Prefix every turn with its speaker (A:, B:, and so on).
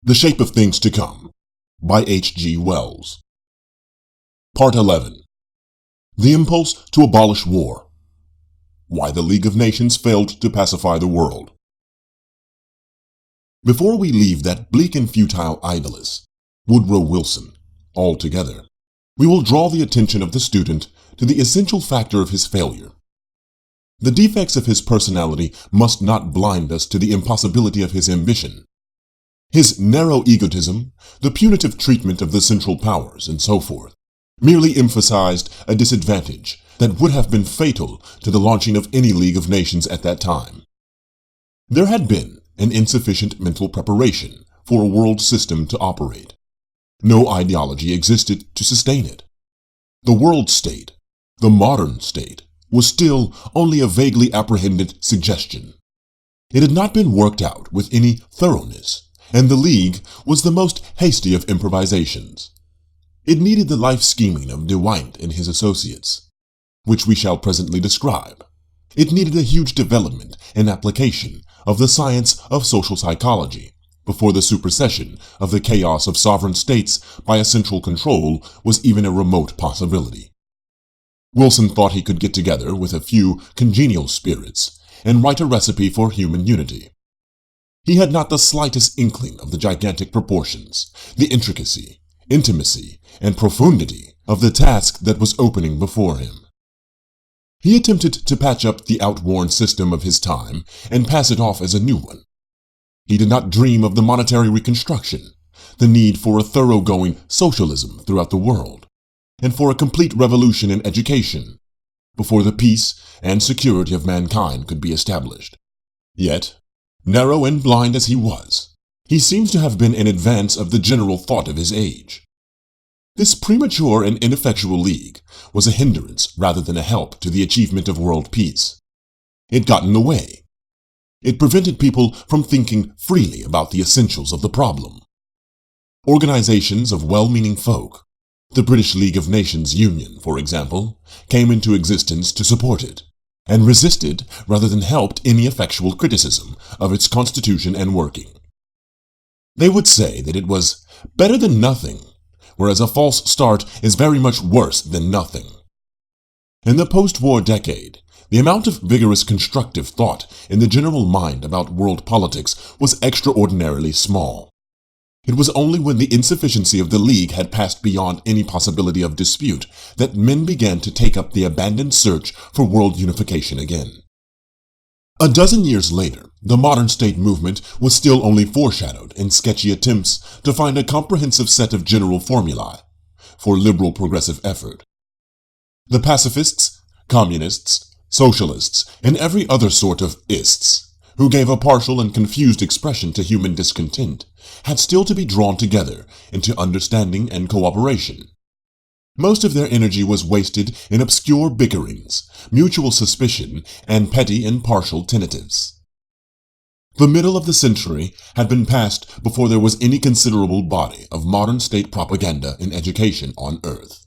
A: The Shape of Things to Come by H.G. Wells. Part 11. The Impulse to Abolish War. Why the League of Nations Failed to Pacify the World. Before we leave that bleak and futile idoless, Woodrow Wilson, altogether, we will draw the attention of the student to the essential factor of his failure. The defects of his personality must not blind us to the impossibility of his ambition. His narrow egotism, the punitive treatment of the Central Powers, and so forth, merely emphasized a disadvantage that would have been fatal to the launching of any League of Nations at that time. There had been an insufficient mental preparation for a world system to operate. No ideology existed to sustain it. The world state, the modern state, was still only a vaguely apprehended suggestion. It had not been worked out with any thoroughness, and the League was the most hasty of improvisations. It needed the life scheming of DeWynt and his associates, which we shall presently describe. It needed a huge development and application of the science of social psychology before the supersession of the chaos of sovereign states by a central control was even a remote possibility. Wilson thought he could get together with a few congenial spirits and write a recipe for human unity. He had not the slightest inkling of the gigantic proportions, the intricacy, intimacy, and profundity of the task that was opening before him. He attempted to patch up the outworn system of his time and pass it off as a new one. He did not dream of the monetary reconstruction, the need for a thoroughgoing socialism throughout the world, and for a complete revolution in education, before the peace and security of mankind could be established. Yet, narrow and blind as he was, he seems to have been in advance of the general thought of his age. This premature and ineffectual league was a hindrance rather than a help to the achievement of world peace. It got in the way. It prevented people from thinking freely about the essentials of the problem. Organizations of well-meaning folk, the British League of Nations Union, for example, came into existence to support it, and resisted rather than helped any effectual criticism of its constitution and working. They would say that it was better than nothing, whereas a false start is very much worse than nothing. In the post-war decade, the amount of vigorous constructive thought in the general mind about world politics was extraordinarily small. It was only when the insufficiency of the League had passed beyond any possibility of dispute that men began to take up the abandoned search for world unification again. A dozen years later, the modern state movement was still only foreshadowed in sketchy attempts to find a comprehensive set of general formulae for liberal progressive effort. The pacifists, communists, socialists, and every other sort of ists, who gave a partial and confused expression to human discontent, had still to be drawn together into understanding and cooperation. Most of their energy was wasted in obscure bickerings, mutual suspicion, and petty and partial tentatives. The middle of the century had been passed before there was any considerable body of modern state propaganda in education on Earth.